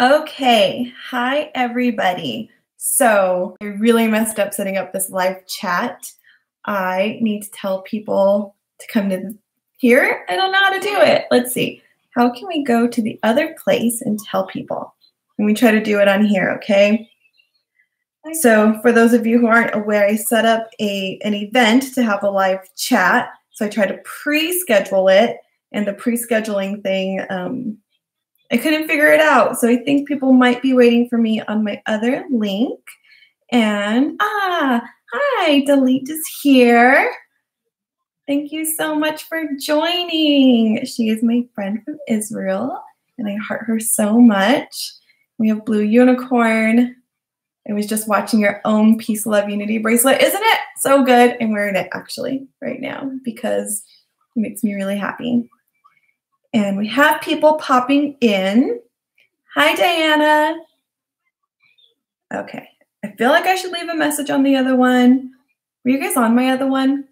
Okay, hi everybody. So I really messed up setting up this live chat. I need to tell people to come to here. I don't know how to do it. Let's see. How can we go to the other place and tell people? And we try to do it on here, okay? So for those of you who aren't aware, I set up an event to have a live chat. So I try to pre-schedule it, and the pre-scheduling thing, I couldn't figure it out. So I think people might be waiting for me on my other link. And hi, Delete is here. Thank you so much for joining. She is my friend from Israel, and I heart her so much. We have Blue Unicorn. I was just watching your own Peace, Love, Unity bracelet. Isn't it so good? I'm wearing it actually right now because it makes me really happy. And we have people popping in. Hi, Diana. Okay. I feel like I should leave a message on the other one. Were you guys on my other one?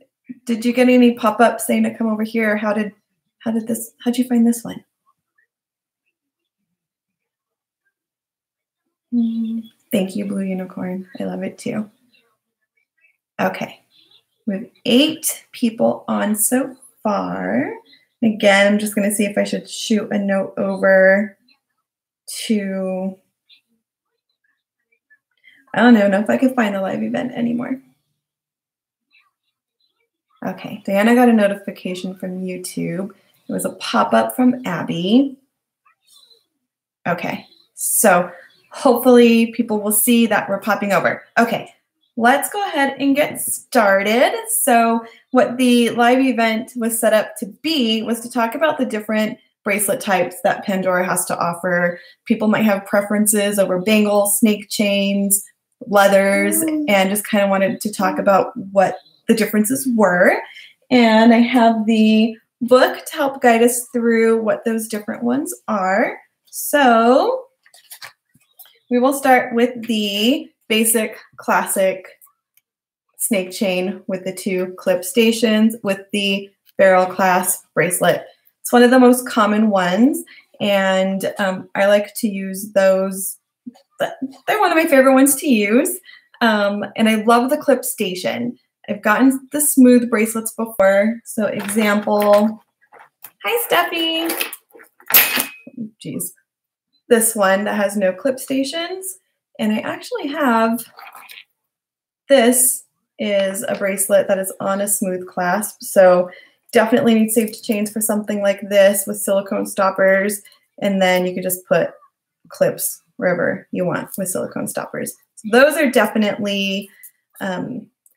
Did you get any pop-ups saying to come over here? Or how'd you find this one? Thank you, Blue Unicorn. I love it too. Okay. We have 8 people on so far. Again, I'm just going to see if I should shoot a note over to, I don't know if I can find the live event anymore. Okay, Diana got a notification from YouTube. It was a pop-up from Abby. Okay, so hopefully people will see that we're popping over. Okay, let's go ahead and get started. So what the live event was set up to be was to talk about the different bracelet types that Pandora has to offer. People might have preferences over bangles, snake chains, leathers, and just kind of wanted to talk about what the differences were. And I have the book to help guide us through what those different ones are. So we will start with the basic classic snake chain with the 2 clip stations with the barrel clasp bracelet. It's one of the most common ones, and I like to use those. They're one of my favorite ones to use, and I love the clip station. I've gotten the smooth bracelets before, so example, hi Steffi. Geez. This one that has no clip stations, and I actually have, this is a bracelet that is on a smooth clasp, so definitely need safety chains for something like this with silicone stoppers, and then you can just put clips wherever you want with silicone stoppers. So those are definitely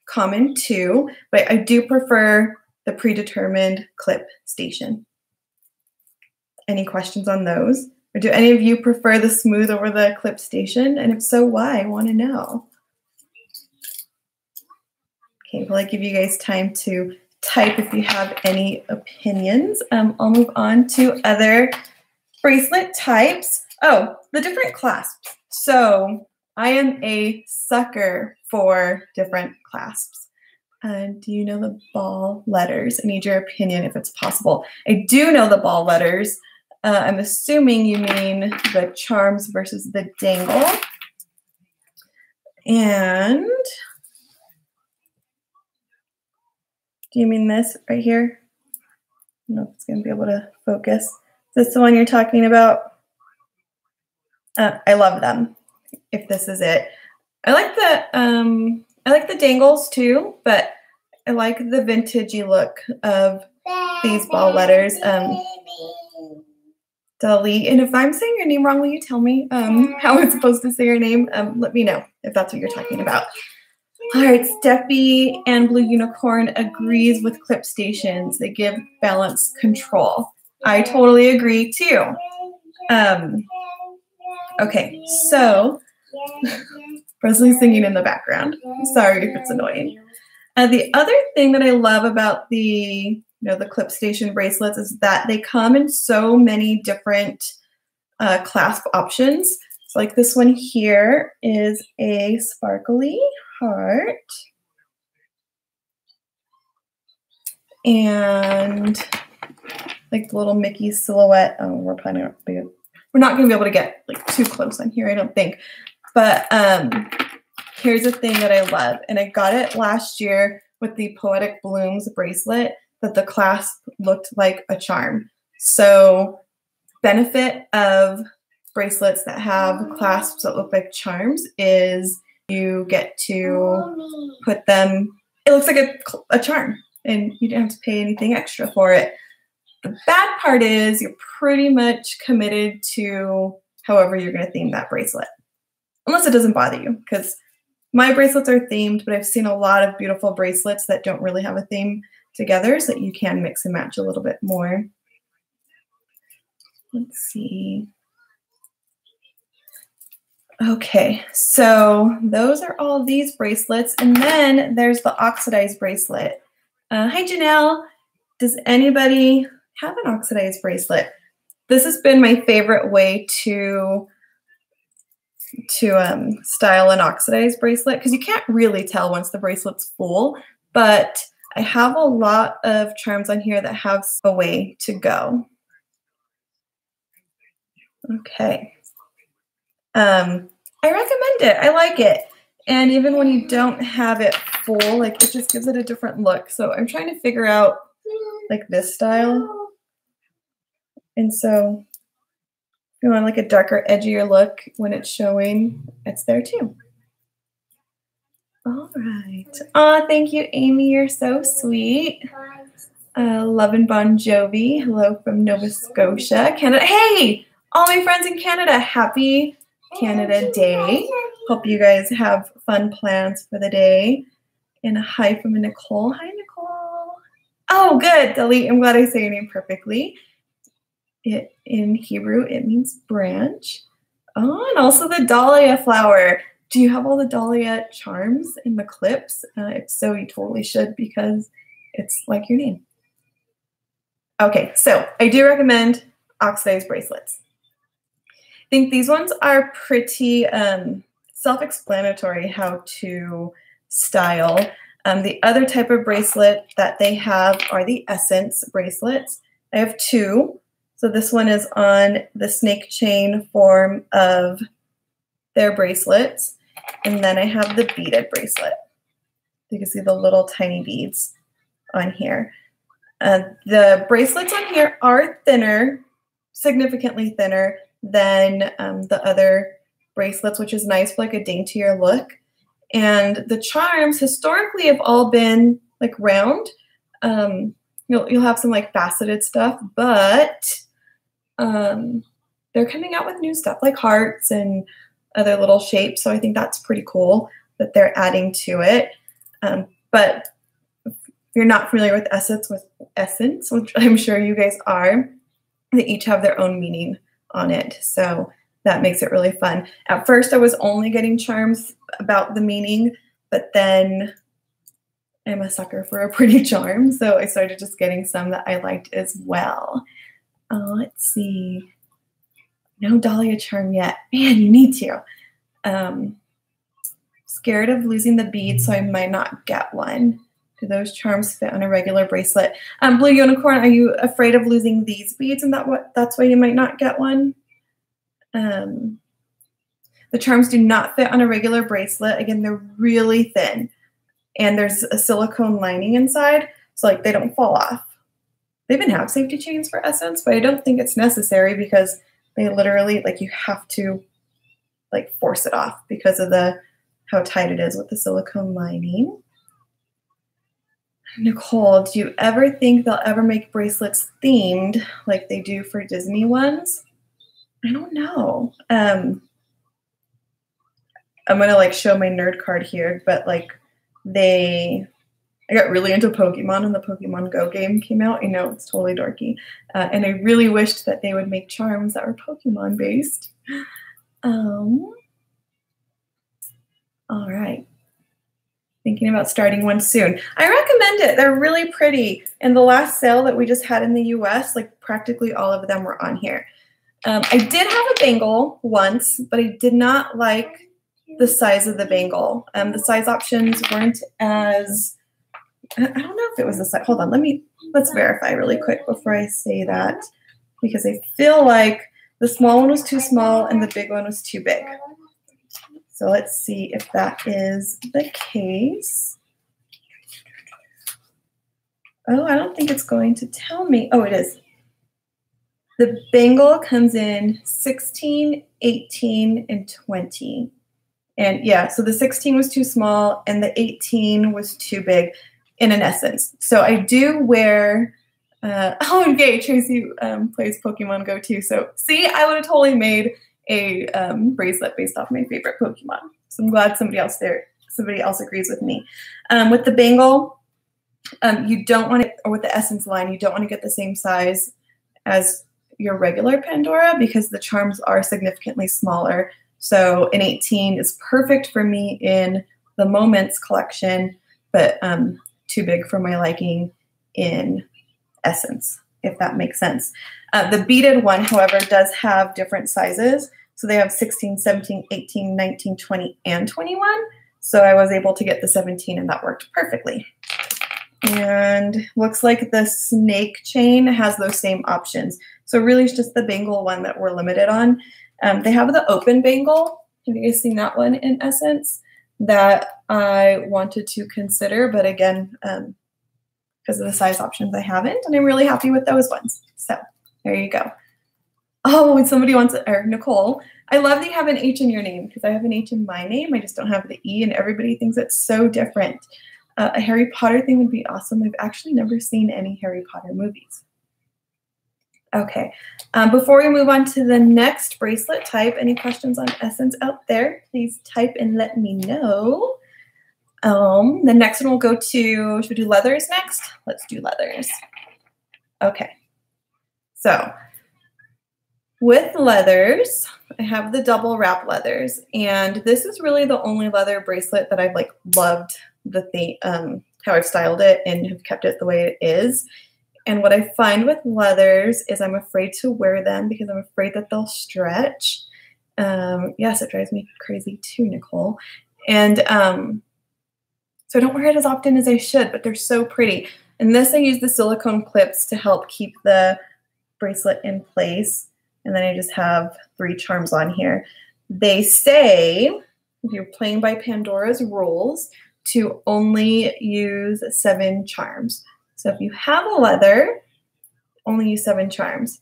common too, but I do prefer the predetermined clip station. Any questions on those? Or do any of you prefer the smooth over the clip station? And if so, why? I want to know. Okay, will I give you guys time to type if you have any opinions? I'll move on to other bracelet types. Oh, the different clasps. So I am a sucker for different clasps. Do you know the ball letters? I need your opinion if it's possible. I do know the ball letters. I'm assuming you mean the charms versus the dangle. And do you mean this right here? I don't know if it's going to be able to focus. Is this the one you're talking about? I love them, if this is it. I like the dangles too, but I like the vintagey look of these ball letters. Delete. And if I'm saying your name wrong, will you tell me how I'm supposed to say your name? Let me know if that's what you're talking about. All right, Steffi and Blue Unicorn agrees with clip stations. They give balance control. I totally agree too. Okay, so Presley's singing in the background. Sorry if it's annoying. The other thing that I love about the clip station bracelets is that they come in so many different clasp options. So like this one here is a sparkly heart. And like the little Mickey silhouette. Oh, we're planning on we're not going to be able to get like too close on here, I don't think. But here's a thing that I love, and I got it last year with the Poetic Blooms bracelet that the clasp looked like a charm. So benefit of bracelets that have clasps that look like charms is you get to put them, it looks like a charm, and you don't have to pay anything extra for it. The bad part is you're pretty much committed to however you're going to theme that bracelet, unless it doesn't bother you, because my bracelets are themed, but I've seen a lot of beautiful bracelets that don't really have a theme together, so that you can mix and match a little bit more. Let's see. Okay, so those are all these bracelets, and then there's the Oxidized bracelet. Hi, Janelle. Does anybody have an Oxidized bracelet? This has been my favorite way to style an oxidized bracelet, because you can't really tell once the bracelet's full, but I have a lot of charms on here that have a way to go. Okay. I recommend it. I like it. And even when you don't have it full, like, it just gives it a different look. So I'm trying to figure out like this style. And so if you want like a darker, edgier look when it's showing, it's there too. All right. Oh, thank you, Amy. You're so sweet. Love and Bon Jovi. Hello from Nova Scotia, Canada. Hey, all my friends in Canada. Happy Canada Day. Hope you guys have fun plans for the day. And a hi from Nicole. Hi, Nicole. Oh, good, Delete. I'm glad I say your name perfectly. In Hebrew, it means branch. Oh, and also the dahlia flower. Do you have all the dahlia charms in the clips? If so, you totally should, because it's like your name. Okay, so I do recommend oxidized bracelets. I think these ones are pretty self-explanatory how to style. The other type of bracelet that they have are the essence bracelets. I have two. So this one is on the snake chain form of their bracelets. And then I have the beaded bracelet. You can see the little tiny beads on here. The bracelets on here are thinner, significantly thinner than the other bracelets, which is nice for like a daintier look. And the charms historically have all been like round. You'll have some like faceted stuff, but they're coming out with new stuff like hearts and other little shapes. So I think that's pretty cool that they're adding to it. But if you're not familiar with essence, which I'm sure you guys are, they each have their own meaning on it. So that makes it really fun. At first, I was only getting charms about the meaning, but then I'm a sucker for a pretty charm. So I started just getting some that I liked as well. Let's see. No dahlia charm yet. Man, you need to. Scared of losing the bead, so I might not get one. Do those charms fit on a regular bracelet? Blue Unicorn, are you afraid of losing these beads, and that's why you might not get one? The charms do not fit on a regular bracelet. Again, they're really thin, and there's a silicone lining inside, so like they don't fall off. They even have safety chains for Essence, but I don't think it's necessary because they literally, like, you have to like force it off because of how tight it is with the silicone lining. Nicole, do you ever think they'll ever make bracelets themed like they do for Disney ones? I don't know. I'm gonna like show my nerd card here, but like I got really into Pokemon when the Pokemon Go game came out. I know it's totally dorky. And I really wished that they would make charms that were Pokemon based. All right. Thinking about starting one soon. I recommend it. They're really pretty. And the last sale that we just had in the US, like practically all of them were on here. I did have a bangle once, but I did not like the size of the bangle. The size options weren't as, I don't know if it was the size. Hold on, let's verify really quick before I say that, because I feel like The small one was too small and the big one was too big. So let's see if that is the case. Oh, I don't think it's going to tell me. Oh, it is. The bangle comes in 16, 18, and 20. And yeah, so the 16 was too small and the 18 was too big in an essence. So I do wear, oh, and Gay, Tracy plays Pokemon Go too. So see, I would have totally made a bracelet based off my favorite Pokemon. So I'm glad somebody else agrees with me. With the bangle, you don't want it, or with the essence line, you don't want to get the same size as your regular Pandora because the charms are significantly smaller. So an 18 is perfect for me in the Moments collection, but too big for my liking in Essence, if that makes sense. The beaded one, however, does have different sizes. So they have 16, 17, 18, 19, 20, and 21. So I was able to get the 17 and that worked perfectly. And looks like the snake chain has those same options. So really it's just the bangle one that we're limited on. They have the open bangle. Have you guys seen that one in Essence? That I wanted to consider, but again, because of the size options, I haven't, and I'm really happy with those ones. So there you go. Oh, and somebody wants it, or Nicole. I love that you have an H in your name because I have an H in my name. I just don't have the E, and everybody thinks it's so different. A Harry Potter thing would be awesome. I've actually never seen any Harry Potter movies. Okay, before we move on to the next bracelet type, any questions on Essence out there, please type and let me know. The next one will go to, should we do leathers next? Let's do leathers. Okay, so with leathers, I have the double wrap leathers, and this is really the only leather bracelet that I've like loved how I've styled it and have kept it the way it is. And what I find with leathers is I'm afraid to wear them because I'm afraid that they'll stretch. Yes, it drives me crazy too, Nicole. And so I don't wear it as often as I should, but they're so pretty. And this, I use the silicone clips to help keep the bracelet in place. And then I just have 3 charms on here. They say, if you're playing by Pandora's rules, to only use 7 charms. So if you have a leather, only use 7 charms.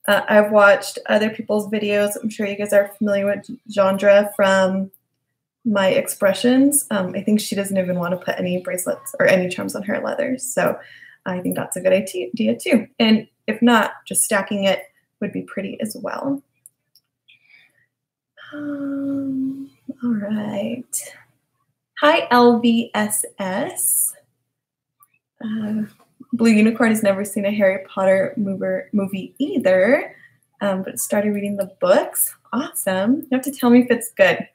I've watched other people's videos. I'm sure you guys are familiar with Jandra from My Expressions. I think she doesn't even want to put any bracelets or any charms on her leathers. So I think that's a good idea too. And if not, just stacking it would be pretty as well. All right. Hi, LVSS. Blue Unicorn has never seen a Harry Potter movie either, but started reading the books. Awesome. You have to tell me if it's good.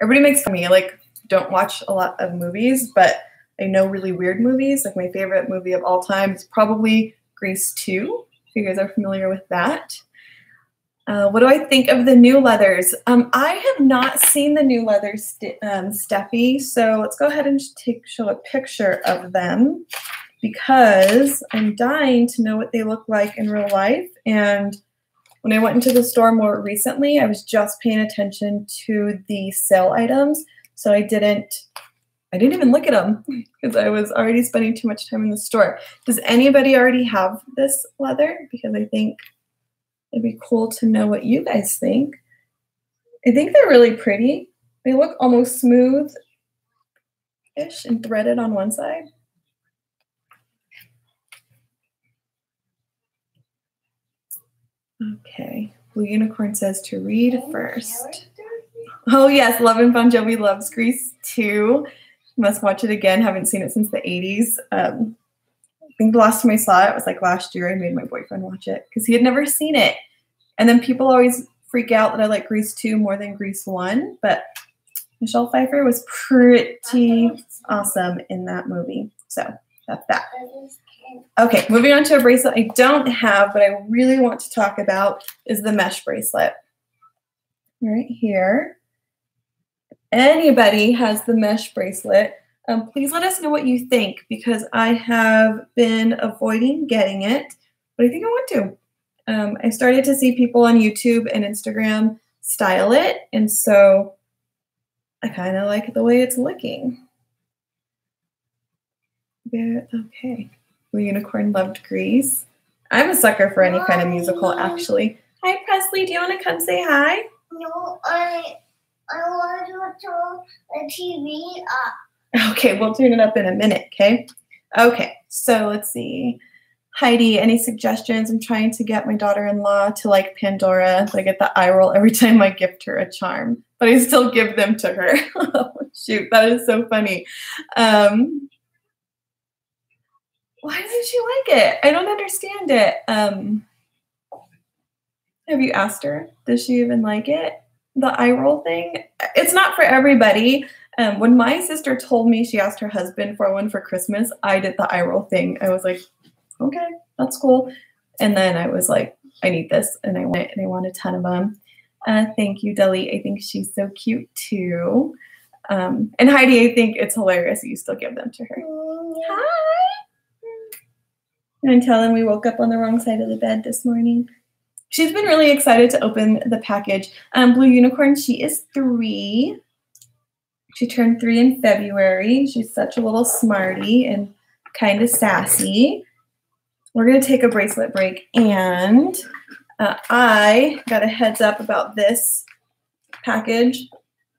Everybody makes fun of me. I like don't watch a lot of movies, but I know really weird movies. Like my favorite movie of all time is probably Grease 2, if you guys are familiar with that. What do I think of the new leathers? I have not seen the new leathers, Steffi, so let's go ahead and show a picture of them because I'm dying to know what they look like in real life. And when I went into the store more recently, I was just paying attention to the sale items, so I didn't even look at them because I was already spending too much time in the store. Does anybody already have this leather? Because I think it'd be cool to know what you guys think. I think they're really pretty. They look almost smooth-ish and threaded on one side. Okay, Blue Unicorn says to read first. Oh yes, Love and Bon Jovi loves Grease 2. Must watch it again. Haven't seen it since the 80s. I think the last time I saw it was like last year. I made my boyfriend watch it because he had never seen it. And then people always freak out that I like Grease 2 more than Grease 1. But Michelle Pfeiffer was pretty awesome in that movie. So that's that. Okay, moving on to a bracelet I don't have, but I really want to talk about is the mesh bracelet. Right here. Anybody has the mesh bracelet, please let us know what you think because I have been avoiding getting it, but I think I want to. I started to see people on YouTube and Instagram style it, and so I kind of like the way it's looking. Okay. Blue Unicorn loved Grease. I'm a sucker for any kind of musical, actually. Hi, Presley. Do you want to come say hi? No, I want to turn the TV up. Okay, we'll turn it up in a minute, okay? Okay, so let's see. Heidi, any suggestions? I'm trying to get my daughter-in-law to like Pandora, but I get the eye roll every time I gift her a charm, but I still give them to her. Oh, shoot, that is so funny. Why doesn't she like it? I don't understand it. Have you asked her? Does she even like it? The eye roll thing? It's not for everybody. When my sister told me she asked her husband for one for Christmas, I did the eye roll thing. I was like, okay, that's cool. And then I was like, I need this, and I want it, and I want a ton of them. Thank you, Deli. I think she's so cute too. And Heidi, I think it's hilarious that you still give them to her. Hi. And tell them we woke up on the wrong side of the bed this morning. She's been really excited to open the package. Blue Unicorn, she is 3. She turned 3 in February. She's such a little smarty and kind of sassy. We're going to take a bracelet break, and I got a heads up about this package.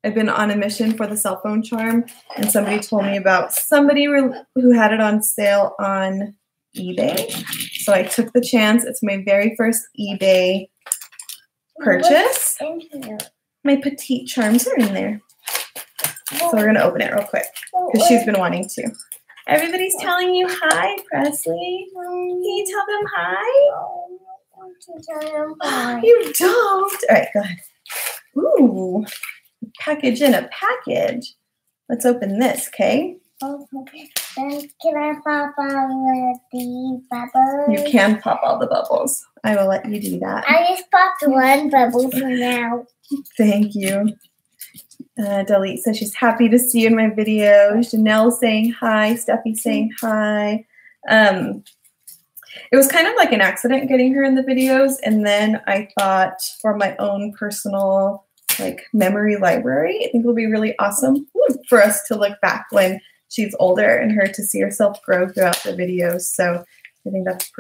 I've been on a mission for the cell phone charm, and somebody told me about somebody who had it on sale on eBay. So I took the chance. It's my very first eBay purchase. My petite charms are in there. So we're going to open it real quick because she's been wanting to. Everybody's telling you hi, Presley. Can you tell them hi? You don't? All right, go ahead. Ooh, package in a package. Let's open this, okay? Okay. Then can I pop all the bubbles? You can pop all the bubbles. I will let you do that. I just popped one bubble for now. Thank you. Delete says she's happy to see you in my video. Janelle saying hi. Steffi saying hi. It was kind of like an accident getting her in the videos, and then I thought for my own personal like memory library, I think it will be really awesome for us to look back when she's older and her to see herself grow throughout the videos. So I think that's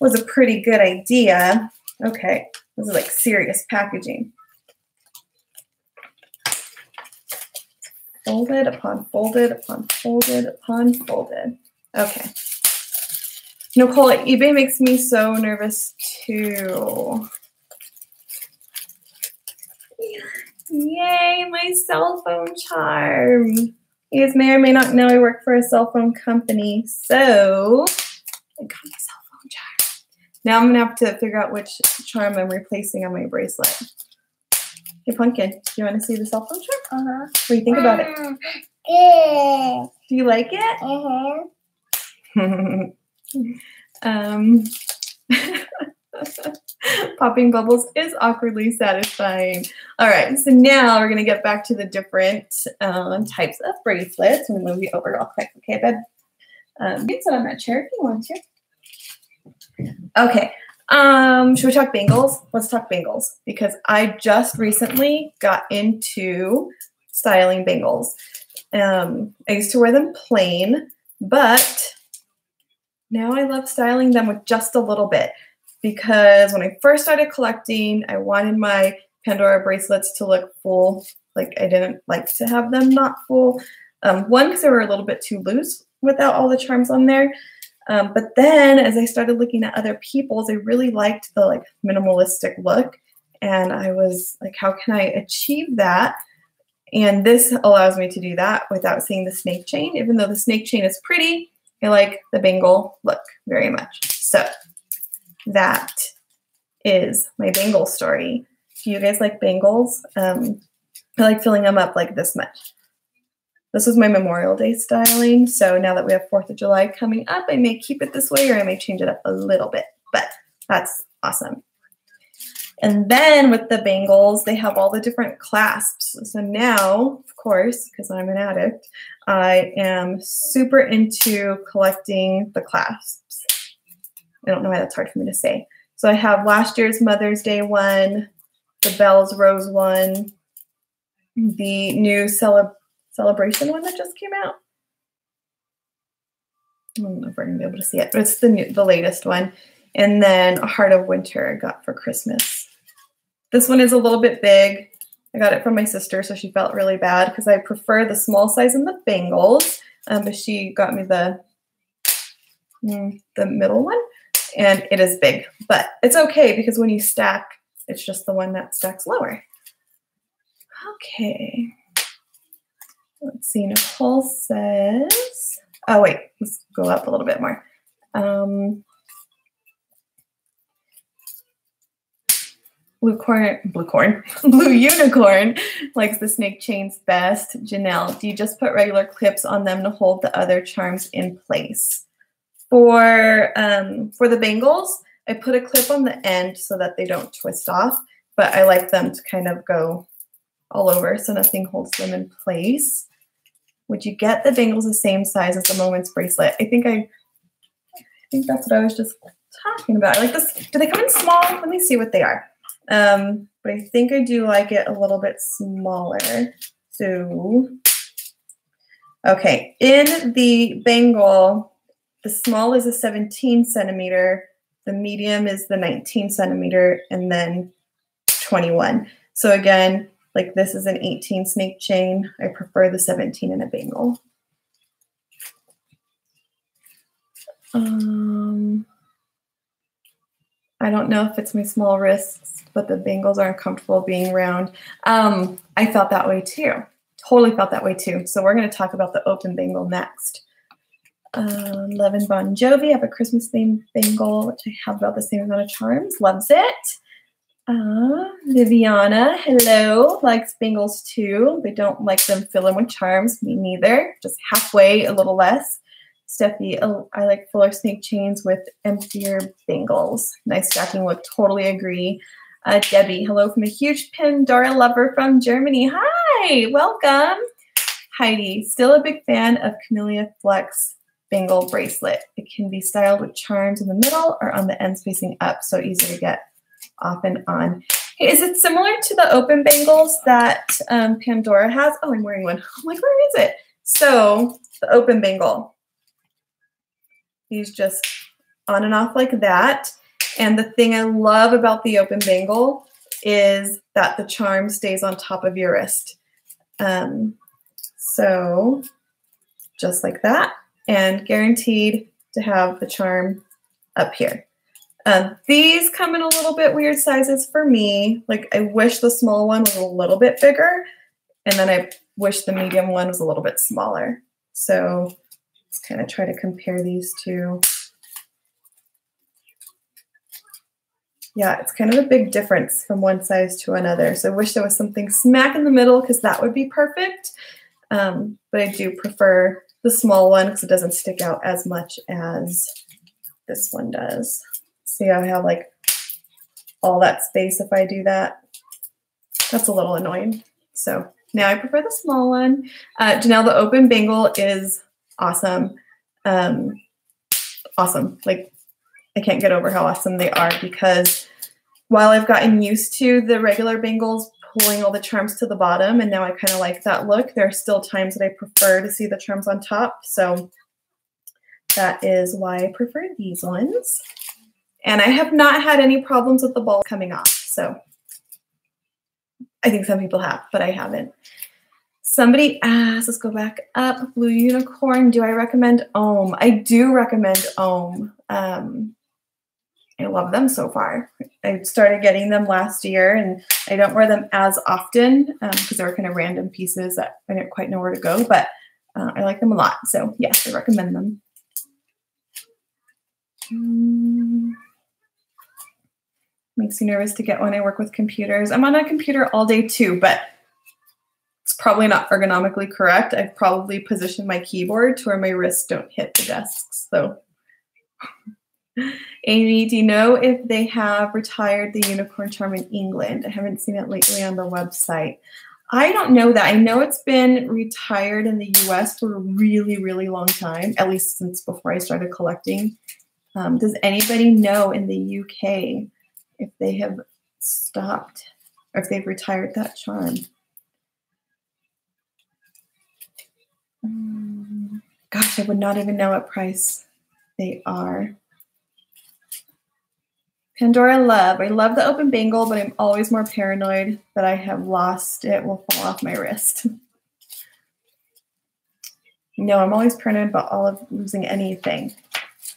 was a pretty good idea. Okay, this is like serious packaging. Folded upon folded upon folded upon folded. Okay. Nicole, eBay makes me so nervous too. Yay, my cell phone charm. You guys may or may not know I work for a cell phone company, so I got my cell phone charm. Now I'm going to have to figure out which charm I'm replacing on my bracelet. Hey, Pumpkin, do you want to see the cell phone charm? Uh-huh. What do you think about it? Good. Do you like it? Popping bubbles is awkwardly satisfying. All right, so now we're going to get back to the different types of bracelets. I'm going to move you over real quick, okay, babe? You can sit on that chair if you want to. Okay. Should we talk bangles? Let's talk bangles because I just recently got into styling bangles. I used to wear them plain, but now I love styling them with just a little bit because when I first started collecting, I wanted my Pandora bracelets to look full. Like I didn't like to have them not full. One, because they were a little bit too loose without all the charms on there. But then as I started looking at other people's, I really liked the like minimalistic look. And I was like, how can I achieve that? And this allows me to do that without seeing the snake chain. Even though the snake chain is pretty, I like the bangle look very much. So that is my bangle story. Do you guys like bangles? I like filling them up like this much. This was my Memorial Day styling. So now that we have 4th of July coming up, I may keep it this way or I may change it up a little bit, but that's awesome. And then with the bangles, they have all the different clasps. So now, of course, because I'm an addict, I am super into collecting the clasps. I don't know why that's hard for me to say. So I have last year's Mother's Day one, the Bells Rose one, the new celebration one that just came out. I don't know if we're gonna be able to see it, but it's the latest one. And then a Heart of Winter I got for Christmas. This one is a little bit big. I got it from my sister, so she felt really bad because I prefer the small size in the bangles, but she got me the middle one, and it is big, but it's okay because when you stack, it's just the one that stacks lower. Okay. Let's see, Nicole says, oh wait, let's go up a little bit more. Blue Unicorn likes the snake chains best. Janelle, do you just put regular clips on them to hold the other charms in place? For the bangles, I put a clip on the end so that they don't twist off, but I like them to kind of go all over so nothing holds them in place. Would you get the bangles the same size as the Moments bracelet? I think that's what I was just talking about. I like this. Do they come in small? Let me see what they are. But I think I do like it a little bit smaller. So, okay, in the bangle, the small is a 17 centimeter, the medium is the 19 centimeter, and then 21. So again, like this is an 18 snake chain. I prefer the 17 in a bangle. I don't know if it's my small wrists, but the bangles aren't comfortable being round. I felt that way too. Totally felt that way too. So we're going to talk about the open bangle next. Levin Bon Jovi, I have a Christmas themed bangle, which I have about the same amount of charms. Loves it. Viviana, hello, likes bangles too. They don't like them filling with charms. Me neither. Just halfway, a little less. Steffi, I like fuller snake chains with emptier bangles. Nice stacking look. Totally agree. Debbie, hello from a huge Pandora lover from Germany. Hi, welcome. Heidi, still a big fan of Camellia Flex bangle bracelet. It can be styled with charms in the middle or on the ends facing up, so easy to get off and on. Hey, is it similar to the open bangles that Pandora has? Oh, I'm wearing one. I'm like, where is it? So the open bangle. These just on and off like that. And the thing I love about the open bangle is that the charm stays on top of your wrist. So just like that, and guaranteed to have the charm up here. These come in a little bit weird sizes for me. Like I wish the small one was a little bit bigger, and then I wish the medium one was a little bit smaller. So let's kind of try to compare these two. Yeah, it's kind of a big difference from one size to another. So I wish there was something smack in the middle because that would be perfect. But I do prefer the small one because it doesn't stick out as much as this one does. See how I have like all that space if I do that? That's a little annoying. So now I prefer the small one. Janelle, the open bangle is awesome. Awesome. Like I can't get over how awesome they are because while I've gotten used to the regular bangles pulling all the charms to the bottom, and now I kind of like that look, there are still times that I prefer to see the charms on top. So that is why I prefer these ones. And I have not had any problems with the ball coming off. So I think some people have, but I haven't. Somebody asked, let's go back up. Blue Unicorn, do I recommend Ohm? I do recommend Ohm. I love them so far. I started getting them last year, and I don't wear them as often because they're kind of random pieces that I didn't quite know where to go, but I like them a lot. So yes, I recommend them. Makes you nervous to get one. I work with computers. I'm on a computer all day too, but it's probably not ergonomically correct. I've probably positioned my keyboard to where my wrists don't hit the desks. So Amy, do you know if they have retired the unicorn charm in England? I haven't seen it lately on the website. I don't know that. I know it's been retired in the US for a really, really long time, at least since before I started collecting. Does anybody know in the UK if they have stopped or if they've retired that charm? Gosh, I would not even know what price they are. Pandora love. I love the open bangle, but I'm always more paranoid that I have lost it, will fall off my wrist. No, I'm always paranoid about all of losing anything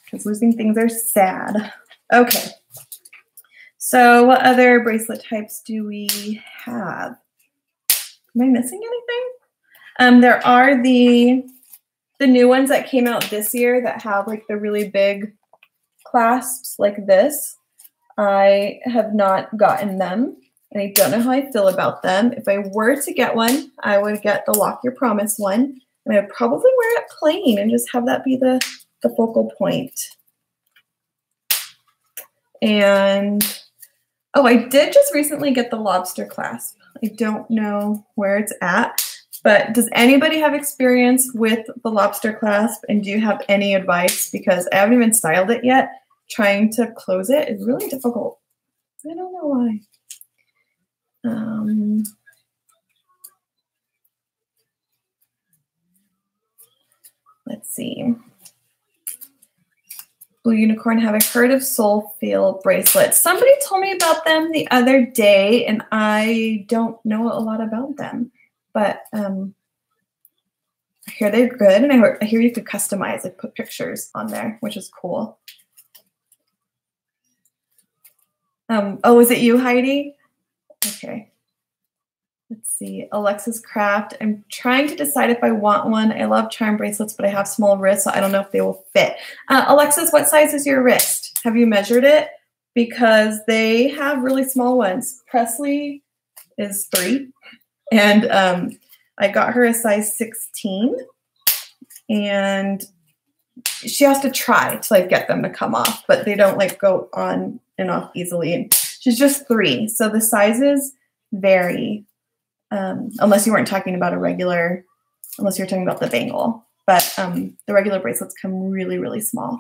because losing things are sad. Okay. So what other bracelet types do we have? Am I missing anything? There are the new ones that came out this year that have like the really big clasps like this. I have not gotten them, and I don't know how I feel about them. If I were to get one, I would get the Lock Your Promise one, and I would probably wear it plain and just have that be the focal point. And, oh, I did just recently get the lobster clasp. I don't know where it's at, but does anybody have experience with the lobster clasp, and do you have any advice? Because I haven't even styled it yet. Trying to close it is really difficult. I don't know why. Let's see. Blue Unicorn, have I heard of Soul Feel bracelets? Somebody told me about them the other day, and I don't know a lot about them. But I hear they're good, and I hear you could customize, like put pictures on there, which is cool. Oh, is it you, Heidi? Okay. Let's see. Alexa's Craft. I'm trying to decide if I want one. I love charm bracelets, but I have small wrists, so I don't know if they will fit. Alexis, what size is your wrist? Have you measured it? Because they have really small ones. Presley is 3, and I got her a size 16, and she has to try to like get them to come off, but they don't like go on and off easily. And she's just 3, so the sizes vary. Unless you weren't talking about unless you're talking about the bangle, but the regular bracelets come really, really small.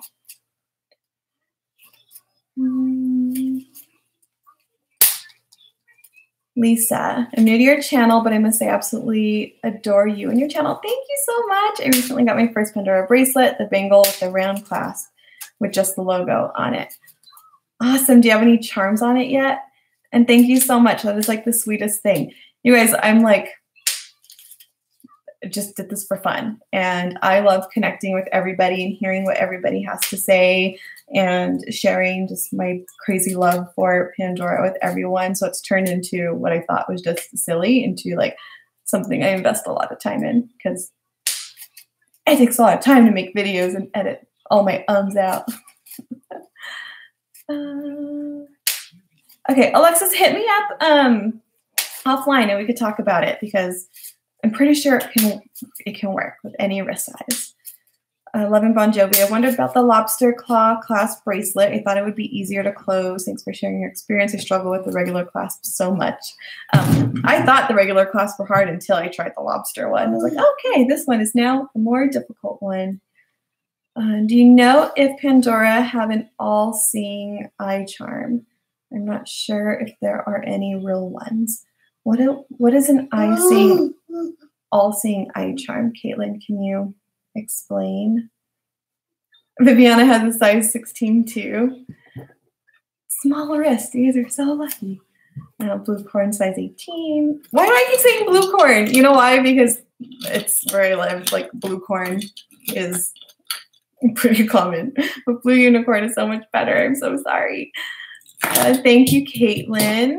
Lisa, I'm new to your channel, but I must say I absolutely adore you and your channel. Thank you so much. I recently got my first Pandora bracelet, the bangle with the round clasp with just the logo on it. Awesome. Do you have any charms on it yet? And thank you so much. That is like the sweetest thing. You guys, I'm like, just did this for fun. And I love connecting with everybody and hearing what everybody has to say and sharing just my crazy love for Pandora with everyone. So it's turned into what I thought was just silly into like something I invest a lot of time in because it takes a lot of time to make videos and edit all my ums out. Okay, Alexis, hit me up offline and we could talk about it because I'm pretty sure it can work with any wrist size. Loving Bon Jovi. I wondered about the lobster claw clasp bracelet. I thought it would be easier to close. Thanks for sharing your experience. I struggle with the regular clasp so much. I thought the regular clasps were hard until I tried the lobster one. I was like, okay, this one is now a more difficult one. Do you know if Pandora have an all-seeing eye charm? I'm not sure if there are any real ones. What is an all-seeing eye charm? Caitlin, can you explain? Viviana has a size 16 too. Small wrist. You guys are so lucky. Blue corn size 18. Why do I keep saying blue corn? You know why? Because it's where I live. Like blue corn is pretty common, but blue unicorn is so much better. I'm so sorry. Thank you, Caitlin.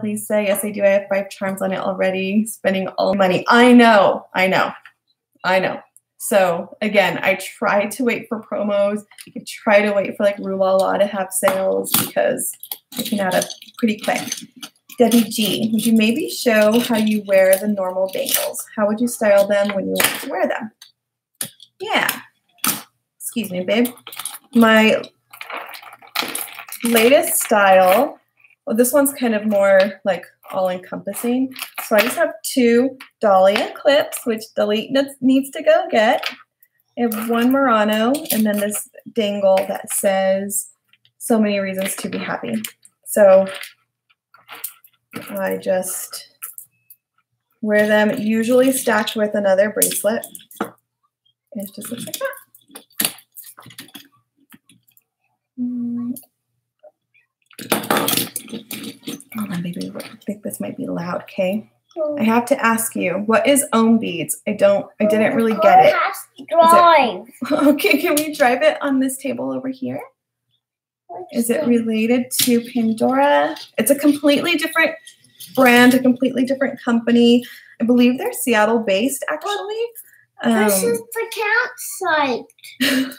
Lisa, yes, I do. I have 5 charms on it already. Spending all the money. I know. So again, I try to wait for promos. I try to wait for like Rue La La to have sales because it can add up pretty quick. Debbie G, would you maybe show how you wear the normal bangles? How would you style them when you want to wear them? Yeah. Excuse me, babe. My latest style, well, this one's kind of more like all-encompassing. So I just have 2 Dahlia clips, which Delete needs to go get. I have one Murano and then this dangle that says so many reasons to be happy. So I just wear them, usually stacked with another bracelet. And it just looks like that. Hold on, baby. I think this might be loud, okay? I have to ask you, what is ohm beads? I didn't really get it. Has to drive. Okay, can we drive it on this table over here? Is it related to Pandora? It's a completely different brand, a completely different company. I believe they're Seattle based, actually. This is the campsite.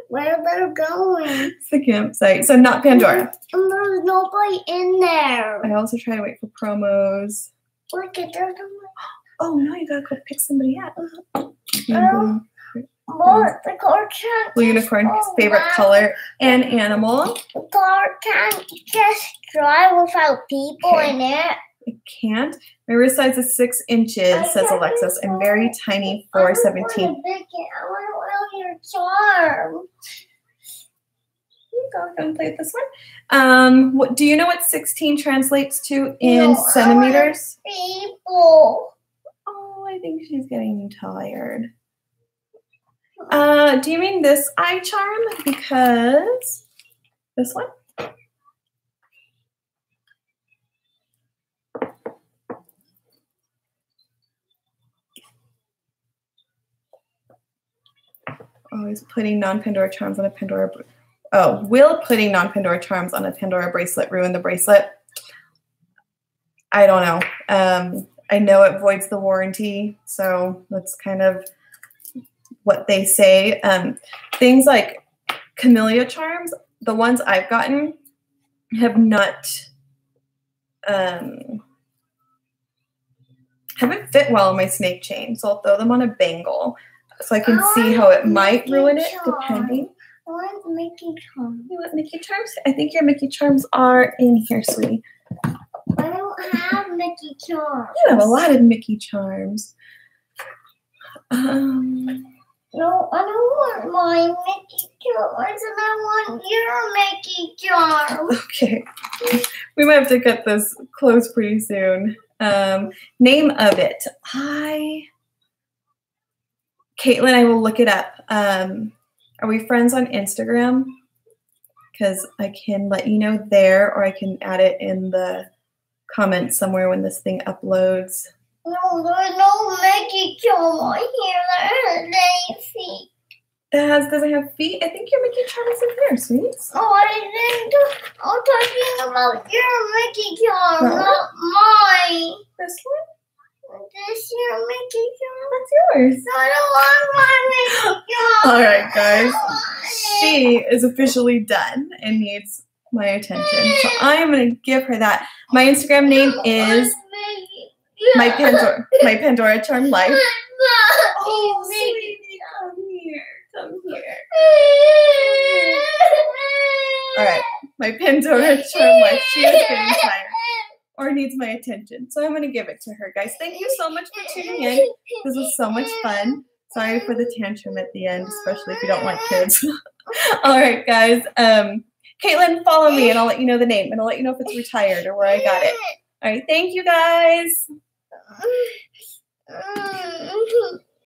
Where they're going. It's the campsite. So not Pandora. And there's nobody in there. I also try to wait for promos. Look at there's Oh no, you gotta go pick somebody up. What? The car can't. Blue unicorn, his favorite color and animal. The car can't just drive without people in it. It can't. My wrist size is 6 inches, says Alexis. I'm very tiny for 17. I want to wear your charm. You go and play with this one. What do you know what 16 translates to in centimeters? People. Oh, I think she's getting tired. Do you mean this eye charm? Because this one? Always putting non-Pandora charms on a Pandora. Oh, will putting non-Pandora charms on a Pandora bracelet ruin the bracelet? I don't know. I know it voids the warranty, so that's kind of what they say. Things like camellia charms, the ones I've gotten, have not haven't fit well on my snake chain, so I'll throw them on a bangle. So I can see how it might ruin it, depending. I want Mickey charms. You want Mickey charms? I think your Mickey charms are in here, sweetie. I don't have Mickey charms. You have a lot of Mickey charms. No, I don't want my Mickey charms, and I want your Mickey charms. Okay. We might have to cut this close pretty soon. Name of it. Caitlin, I will look it up. Are we friends on Instagram? Because I can let you know there, or I can add it in the comments somewhere when this thing uploads. No, there's no Mickey charm on here that has feet. Doesn't have feet? I think your Mickey charm is in here, sweet. Oh, I didn't. I'm talking about your Mickey charm, not mine. This one? This your Mickey charm? That's yours. No, I don't want my Mickey charm. All right, guys. She is officially done and needs my attention. So I'm going to give her that. My Instagram name is my Pandora Charm Life. Oh, sweetie, come here. Come here. All right, my Pandora Charm Life. She is getting tired or needs my attention. So I'm going to give it to her, guys. Thank you so much for tuning in. This was so much fun. Sorry for the tantrum at the end, especially if you don't like kids. All right, guys. Caitlin, follow me, and I'll let you know the name, and I'll let you know if it's retired or where I got it. All right, thank you, guys.